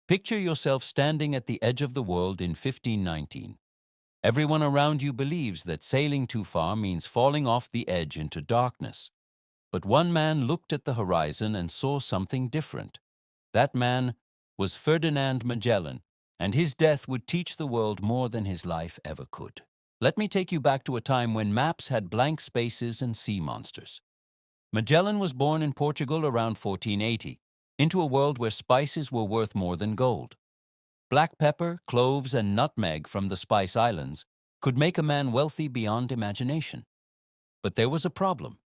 Picture yourself standing at the edge of the world in 1519. Everyone around you believes that sailing too far means falling off the edge into darkness. But one man looked at the horizon and saw something different. That man was Ferdinand Magellan, and his death would teach the world more than his life ever could. Let me take you back to a time when maps had blank spaces and sea monsters. Magellan was born in Portugal around 1480, into a world where spices were worth more than gold. Black pepper, cloves, and nutmeg from the Spice Islands could make a man wealthy beyond imagination. But there was a problem.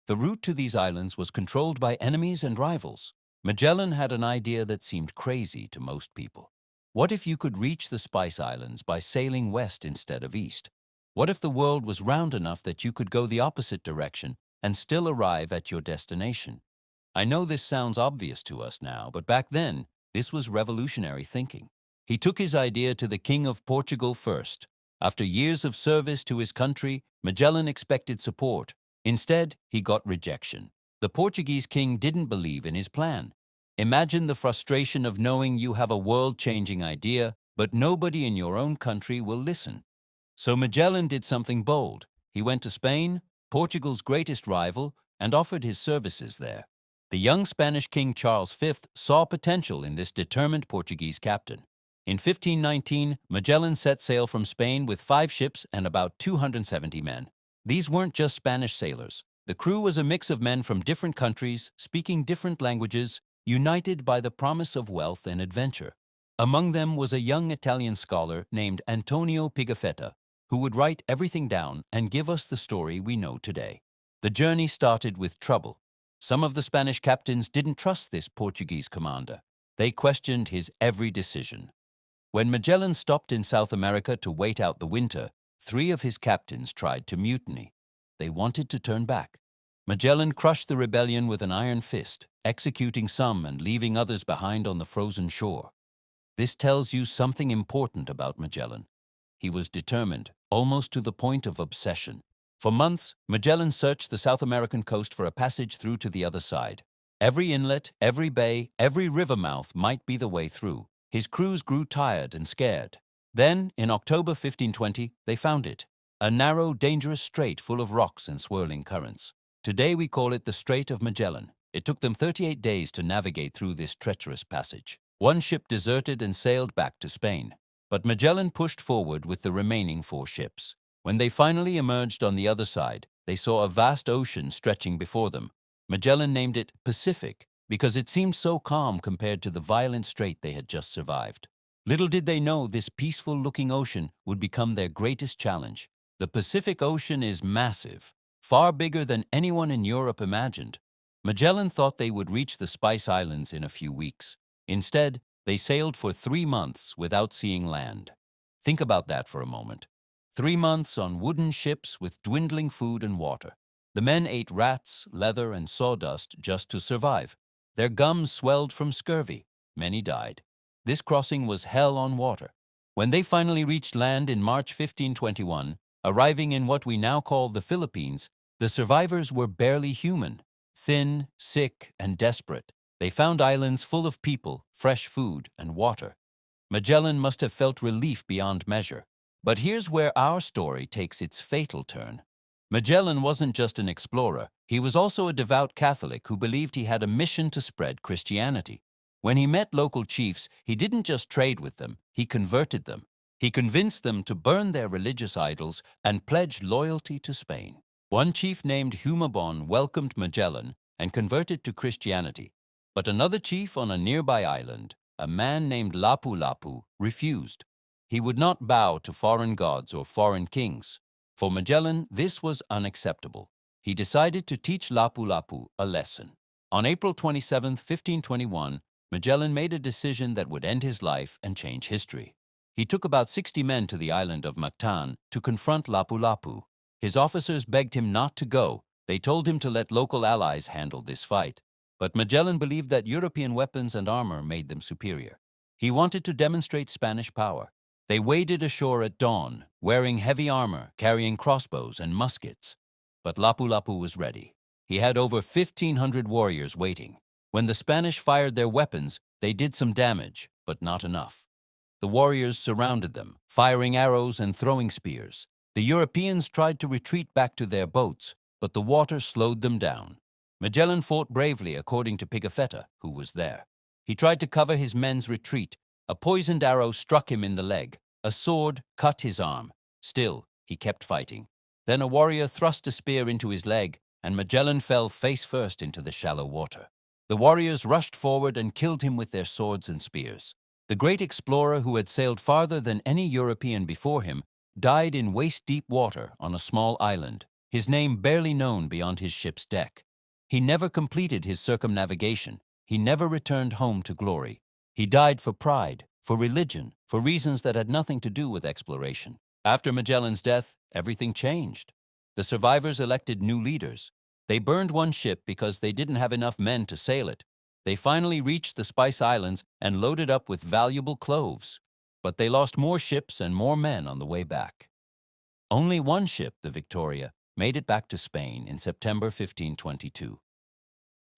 The route to these islands was controlled by enemies and rivals. Magellan had an idea that seemed crazy to most people. What if you could reach the Spice Islands by sailing west instead of east? What if the world was round enough that you could go the opposite direction and still arrive at your destination? I know this sounds obvious to us now, but back then, this was revolutionary thinking. He took his idea to the King of Portugal first. After years of service to his country, Magellan expected support. Instead, he got rejection. The Portuguese king didn't believe in his plan. Imagine the frustration of knowing you have a world-changing idea, but nobody in your own country will listen. So Magellan did something bold. He went to Spain, Portugal's greatest rival, and offered his services there. The young Spanish King Charles V saw potential in this determined Portuguese captain. In 1519, Magellan set sail from Spain with 5 ships and about 270 men. These weren't just Spanish sailors. The crew was a mix of men from different countries, speaking different languages, united by the promise of wealth and adventure. Among them was a young Italian scholar named Antonio Pigafetta, who would write everything down and give us the story we know today. The journey started with trouble. Some of the Spanish captains didn't trust this Portuguese commander. They questioned his every decision. When Magellan stopped in South America to wait out the winter, 3 of his captains tried to mutiny. They wanted to turn back. Magellan crushed the rebellion with an iron fist, executing some and leaving others behind on the frozen shore. This tells you something important about Magellan. He was determined, almost to the point of obsession. For months, Magellan searched the South American coast for a passage through to the other side. Every inlet, every bay, every river mouth might be the way through. His crews grew tired and scared. Then, in October 1520, they found it. A narrow, dangerous strait full of rocks and swirling currents. Today we call it the Strait of Magellan. It took them 38 days to navigate through this treacherous passage. One ship deserted and sailed back to Spain. But Magellan pushed forward with the remaining 4 ships. When they finally emerged on the other side, they saw a vast ocean stretching before them. Magellan named it Pacific because it seemed so calm compared to the violent strait they had just survived. Little did they know this peaceful-looking ocean would become their greatest challenge. The Pacific Ocean is massive, far bigger than anyone in Europe imagined. Magellan thought they would reach the Spice Islands in a few weeks. Instead, they sailed for 3 months without seeing land. Think about that for a moment. 3 months on wooden ships with dwindling food and water. The men ate rats, leather, and sawdust just to survive. Their gums swelled from scurvy. Many died. This crossing was hell on water. When they finally reached land in March 1521, arriving in what we now call the Philippines, the survivors were barely human. Thin, sick, and desperate, they found islands full of people, fresh food, and water. Magellan must have felt relief beyond measure. But here's where our story takes its fatal turn. Magellan wasn't just an explorer. He was also a devout Catholic who believed he had a mission to spread Christianity. When he met local chiefs, he didn't just trade with them, he converted them. He convinced them to burn their religious idols and pledge loyalty to Spain. One chief named Humabon welcomed Magellan and converted to Christianity. But another chief on a nearby island, a man named Lapu-Lapu, refused. He would not bow to foreign gods or foreign kings. For Magellan, this was unacceptable. He decided to teach Lapu-Lapu a lesson. On April 27, 1521, Magellan made a decision that would end his life and change history. He took about 60 men to the island of Mactan to confront Lapu-Lapu. His officers begged him not to go. They told him to let local allies handle this fight. But Magellan believed that European weapons and armor made them superior. He wanted to demonstrate Spanish power. They waded ashore at dawn, wearing heavy armor, carrying crossbows and muskets. But Lapu-Lapu was ready. He had over 1,500 warriors waiting. When the Spanish fired their weapons, they did some damage, but not enough. The warriors surrounded them, firing arrows and throwing spears. The Europeans tried to retreat back to their boats, but the water slowed them down. Magellan fought bravely according to Pigafetta, who was there. He tried to cover his men's retreat. A poisoned arrow struck him in the leg. A sword cut his arm. Still, he kept fighting. Then a warrior thrust a spear into his leg, and Magellan fell face first into the shallow water. The warriors rushed forward and killed him with their swords and spears. The great explorer, who had sailed farther than any European before him, died in waist-deep water on a small island, his name barely known beyond his ship's deck. He never completed his circumnavigation. He never returned home to glory. He died for pride, for religion, for reasons that had nothing to do with exploration. After Magellan's death, everything changed. The survivors elected new leaders. They burned one ship because they didn't have enough men to sail it. They finally reached the Spice Islands and loaded up with valuable cloves. But they lost more ships and more men on the way back. Only one ship, the Victoria, made it back to Spain in September 1522.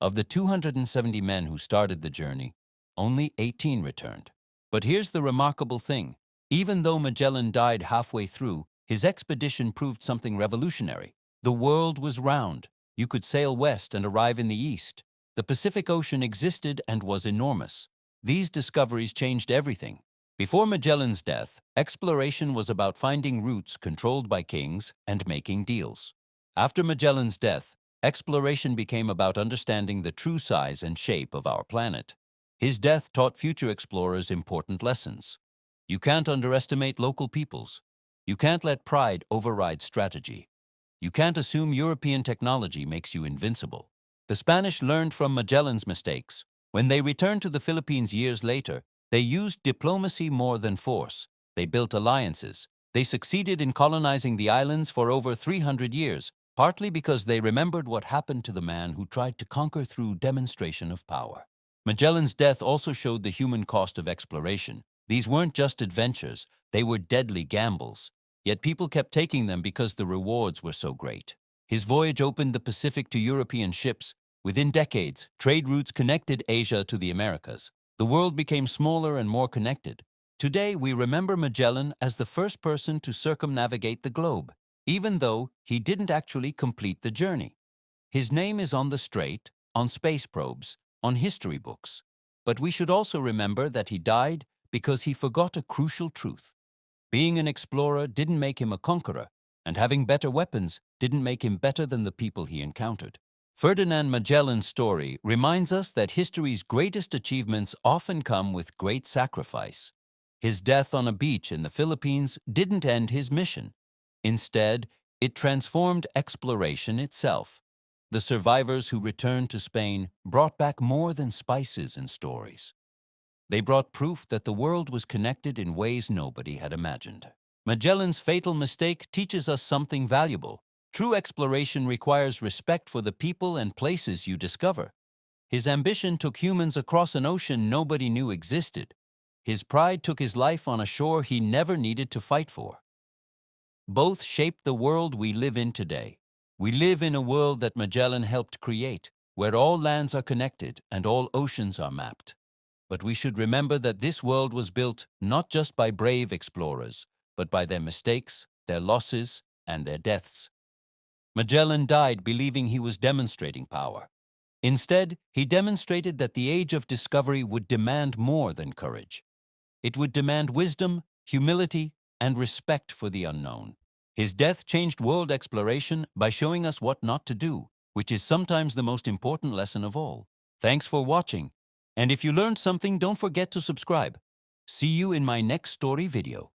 Of the 270 men who started the journey, only 18 returned. But here's the remarkable thing. Even though Magellan died halfway through, his expedition proved something revolutionary. The world was round. You could sail west and arrive in the east. The Pacific Ocean existed and was enormous. These discoveries changed everything. Before Magellan's death, exploration was about finding routes controlled by kings and making deals. After Magellan's death, exploration became about understanding the true size and shape of our planet. His death taught future explorers important lessons. You can't underestimate local peoples. You can't let pride override strategy. You can't assume European technology makes you invincible. The Spanish learned from Magellan's mistakes. When they returned to the Philippines years later, they used diplomacy more than force. They built alliances. They succeeded in colonizing the islands for over 300 years, partly because they remembered what happened to the man who tried to conquer through demonstration of power. Magellan's death also showed the human cost of exploration. These weren't just adventures, they were deadly gambles. Yet people kept taking them because the rewards were so great. His voyage opened the Pacific to European ships. Within decades, trade routes connected Asia to the Americas. The world became smaller and more connected. Today, we remember Magellan as the first person to circumnavigate the globe, even though he didn't actually complete the journey. His name is on the Strait, on space probes, on history books. But we should also remember that he died because he forgot a crucial truth. Being an explorer didn't make him a conqueror, and having better weapons didn't make him better than the people he encountered. Ferdinand Magellan's story reminds us that history's greatest achievements often come with great sacrifice. His death on a beach in the Philippines didn't end his mission. Instead, it transformed exploration itself. The survivors who returned to Spain brought back more than spices and stories. They brought proof that the world was connected in ways nobody had imagined. Magellan's fatal mistake teaches us something valuable. True exploration requires respect for the people and places you discover. His ambition took humans across an ocean nobody knew existed. His pride took his life on a shore he never needed to fight for. Both shaped the world we live in today. We live in a world that Magellan helped create, where all lands are connected and all oceans are mapped. But we should remember that this world was built not just by brave explorers, but by their mistakes, their losses, and their deaths. Magellan died believing he was demonstrating power. Instead, he demonstrated that the age of discovery would demand more than courage. It would demand wisdom, humility, and respect for the unknown. His death changed world exploration by showing us what not to do, which is sometimes the most important lesson of all. Thanks for watching. And if you learned something, don't forget to subscribe. See you in my next story video.